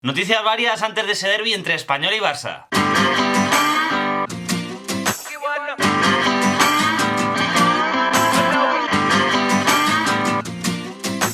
Noticias varias antes de ese derbi entre Español y Barça.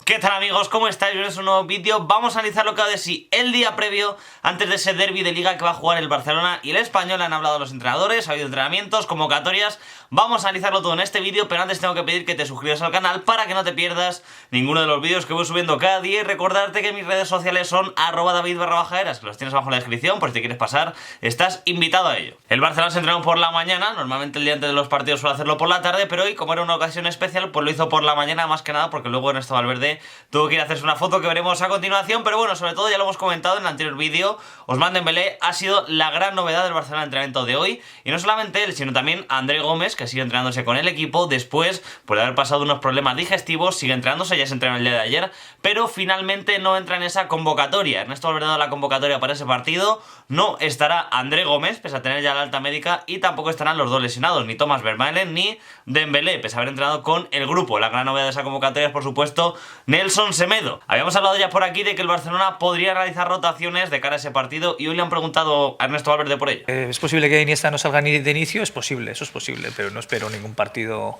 ¿Qué tal, amigos? ¿Cómo estáis? Bienvenidos a un nuevo vídeo. Vamos a analizar lo que ha de sí el día previo, antes de ese derbi de liga que va a jugar el Barcelona y el Español. Han hablado los entrenadores, ha habido entrenamientos, convocatorias. Vamos a analizarlo todo en este vídeo, pero antes tengo que pedir que te suscribas al canal para que no te pierdas ninguno de los vídeos que voy subiendo cada día. Y recordarte que mis redes sociales son @david_eras, que los tienes abajo en la descripción, por si te quieres pasar, estás invitado a ello. El Barcelona se entrenó por la mañana, normalmente el día antes de los partidos suele hacerlo por la tarde, pero hoy, como era una ocasión especial, pues lo hizo por la mañana, más que nada porque luego Ernesto Valverde tuvo que ir a hacerse una foto que veremos a continuación. Pero bueno, sobre todo ya lo hemos comentado en el anterior vídeo, Ousmane Dembélé ha sido la gran novedad del Barcelona en el entrenamiento de hoy, y no solamente él, sino también André Gómez, que sigue entrenándose con el equipo después por haber pasado unos problemas digestivos. Sigue entrenándose, ya se entrenó el día de ayer, pero finalmente no entra en esa convocatoria. Ernesto Valverde ha dado la convocatoria para ese partido. No estará André Gómez, pese a tener ya la alta médica, y tampoco estarán los dos lesionados, ni Thomas Vermaelen ni Dembélé, pese a haber entrenado con el grupo. La gran novedad de esa convocatoria es, por supuesto, Nelson Semedo. Habíamos hablado ya por aquí de que el Barcelona podría realizar rotaciones de cara a ese partido, y hoy le han preguntado a Ernesto Valverde por ello. ¿Es posible que Iniesta no salga ni de inicio? Es posible, eso es posible, pero no espero ningún partido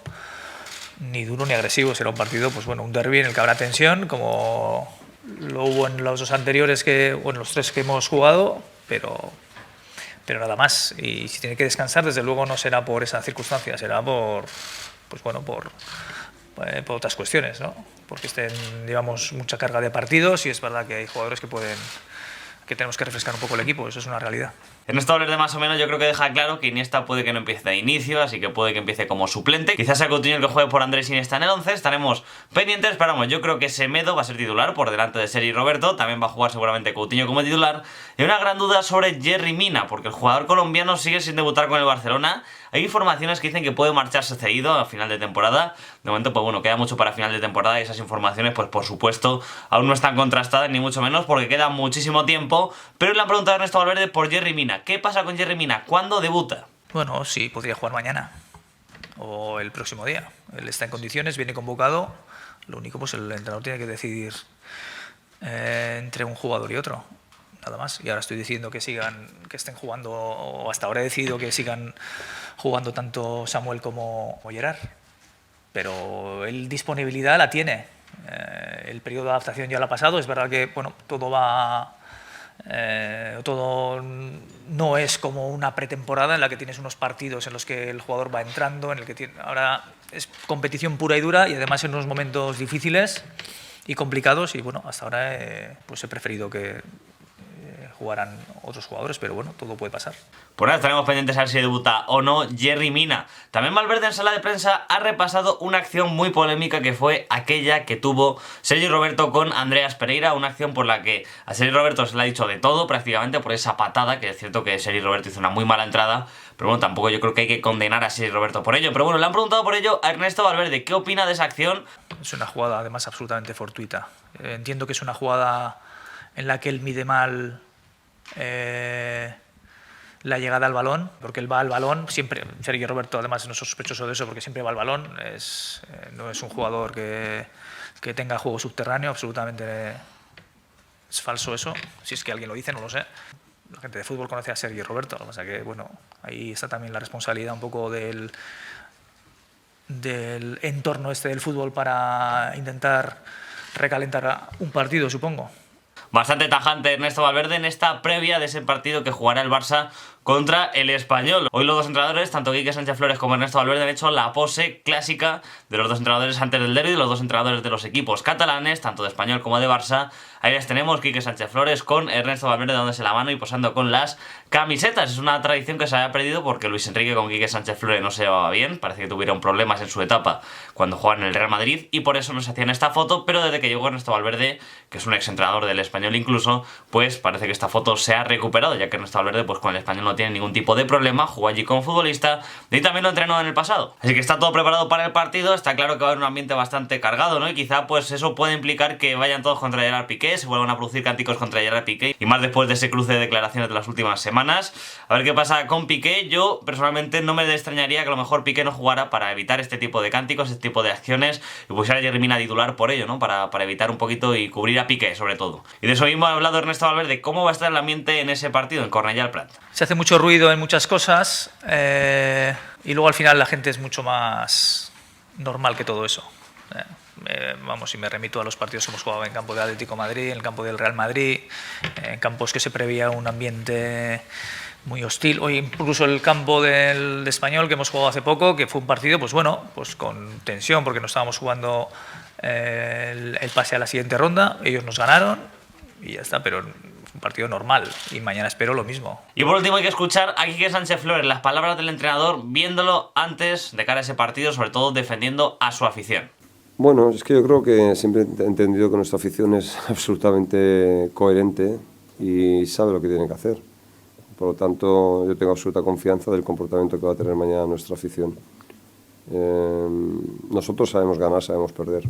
ni duro ni agresivo. Será un partido, pues bueno, un derbi en el que habrá tensión, como lo hubo en los dos anteriores, los tres que hemos jugado, pero nada más. Y si tiene que descansar, desde luego no será por esa circunstancia, será por otras cuestiones, ¿no? Porque llevamos mucha carga de partidos y es verdad que hay jugadores que tenemos que refrescar un poco el equipo, eso es una realidad. Ernesto Valverde más o menos yo creo que deja claro que Iniesta puede que no empiece de inicio, así que puede que empiece como suplente. Quizás sea Coutinho el que juegue por Andrés Iniesta en el 11, estaremos pendientes, pero vamos, yo creo que Semedo va a ser titular por delante de Sergi Roberto. También va a jugar seguramente Coutinho como titular. Y una gran duda sobre Yerry Mina, porque el jugador colombiano sigue sin debutar con el Barcelona. Hay informaciones que dicen que puede marcharse cedido a final de temporada. De momento, pues bueno, queda mucho para final de temporada, y esas informaciones, pues por supuesto, aún no están contrastadas, ni mucho menos, porque queda muchísimo tiempo. Pero le han preguntado a Ernesto Valverde por Yerry Mina. ¿Qué pasa con Yerry Mina? ¿Cuándo debuta? Bueno, sí, podría jugar mañana o el próximo día. Él está en condiciones, viene convocado. Lo único, pues el entrenador tiene que decidir entre un jugador y otro. Nada más. Y ahora estoy diciendo que estén jugando, o hasta ahora he decidido que sigan jugando tanto Samuel como Gerard. Pero él disponibilidad la tiene. El periodo de adaptación ya lo ha pasado. Es verdad que bueno, todo no es como una pretemporada en la que tienes unos partidos en los que el jugador va entrando, ahora es competición pura y dura, y además en unos momentos difíciles y complicados, y bueno, hasta ahora pues he preferido que jugarán otros jugadores, pero bueno, todo puede pasar. Pues nada, estaremos pendientes a ver si debuta o no Yerry Mina. También Valverde en sala de prensa ha repasado una acción muy polémica, que fue aquella que tuvo Sergi Roberto con Andreas Pereira, una acción por la que a Sergi Roberto se le ha dicho de todo prácticamente por esa patada, que es cierto que Sergi Roberto hizo una muy mala entrada, pero bueno, tampoco yo creo que hay que condenar a Sergi Roberto por ello. Pero bueno, le han preguntado por ello a Ernesto Valverde. ¿Qué opina de esa acción? Es una jugada además absolutamente fortuita. Entiendo que es una jugada en la que él mide mal la llegada al balón, porque él va al balón siempre. Sergi Roberto además no es sospechoso de eso, porque siempre va al balón. No es un jugador que tenga juego subterráneo, absolutamente es falso eso. Si es que alguien lo dice, no lo sé. La gente de fútbol conoce a Sergi Roberto, lo que pasa que bueno, ahí está también la responsabilidad un poco del entorno del fútbol para intentar recalentar un partido, supongo. Bastante tajante Ernesto Valverde en esta previa de ese partido que jugará el Barça contra el Español. Hoy los dos entrenadores, tanto Quique Sánchez Flores como Ernesto Valverde, han hecho la pose clásica de los dos entrenadores antes del derbi, de los dos entrenadores de los equipos catalanes, tanto de Español como de Barça. Ahí les tenemos, Quique Sánchez Flores con Ernesto Valverde dándose la mano y posando con las camisetas. Es una tradición que se había perdido porque Luis Enrique con Quique Sánchez Flores no se llevaba bien, parece que tuvieron problemas en su etapa cuando jugaban en el Real Madrid, y por eso no se hacían esta foto. Pero desde que llegó Ernesto Valverde, que es un ex entrenador del Español incluso, pues parece que esta foto se ha recuperado, ya que Ernesto Valverde pues con el Español no no tiene ningún tipo de problema, jugó allí como futbolista y también lo entrenó en el pasado. Así que está todo preparado para el partido, está claro que va a haber un ambiente bastante cargado, ¿no? Y quizá pues eso puede implicar que vayan todos contra Gerard Piqué, se vuelvan a producir cánticos contra Gerard Piqué, y más después de ese cruce de declaraciones de las últimas semanas. A ver qué pasa con Piqué. Yo personalmente no me extrañaría que a lo mejor Piqué no jugara para evitar este tipo de cánticos, este tipo de acciones, y pusiera a Yerry Mina a titular por ello, ¿no? Para evitar un poquito y cubrir a Piqué sobre todo. Y de eso mismo ha hablado Ernesto Valverde, cómo va a estar el ambiente en ese partido, en Cornellà al Prat. Se hace mucho ruido en muchas cosas y luego al final la gente es mucho más normal que todo eso. Vamos, si me remito a los partidos que hemos jugado en campo de Atlético Madrid, en el campo del Real Madrid, en campos que se preveía un ambiente muy hostil, o incluso el campo del Español que hemos jugado hace poco, que fue un partido, pues bueno, pues con tensión, porque no estábamos jugando el pase a la siguiente ronda, ellos nos ganaron y ya está, pero un partido normal, y mañana espero lo mismo. Y por último hay que escuchar a Quique Sánchez Flores, las palabras del entrenador, viéndolo antes de cara a ese partido, sobre todo defendiendo a su afición. Bueno, es que yo creo que siempre he entendido que nuestra afición es absolutamente coherente y sabe lo que tiene que hacer. Por lo tanto, yo tengo absoluta confianza del comportamiento que va a tener mañana nuestra afición. Nosotros sabemos ganar, sabemos perder.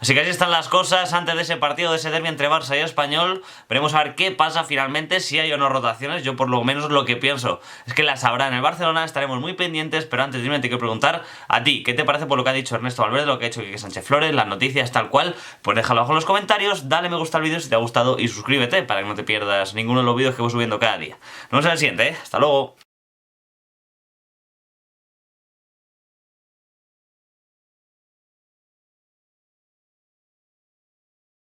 Así que así están las cosas antes de ese partido, de ese derbi entre Barça y Español. Veremos a ver qué pasa finalmente, si hay o no rotaciones. Yo por lo menos lo que pienso es que las habrá en el Barcelona, estaremos muy pendientes, pero antes de irme te quiero preguntar a ti, ¿qué te parece por lo que ha dicho Ernesto Valverde, lo que ha hecho Quique Sánchez Flores, las noticias tal cual? Pues déjalo abajo en los comentarios, dale me gusta al vídeo si te ha gustado y suscríbete para que no te pierdas ninguno de los vídeos que voy subiendo cada día. Nos vemos en el siguiente, ¿eh? Hasta luego.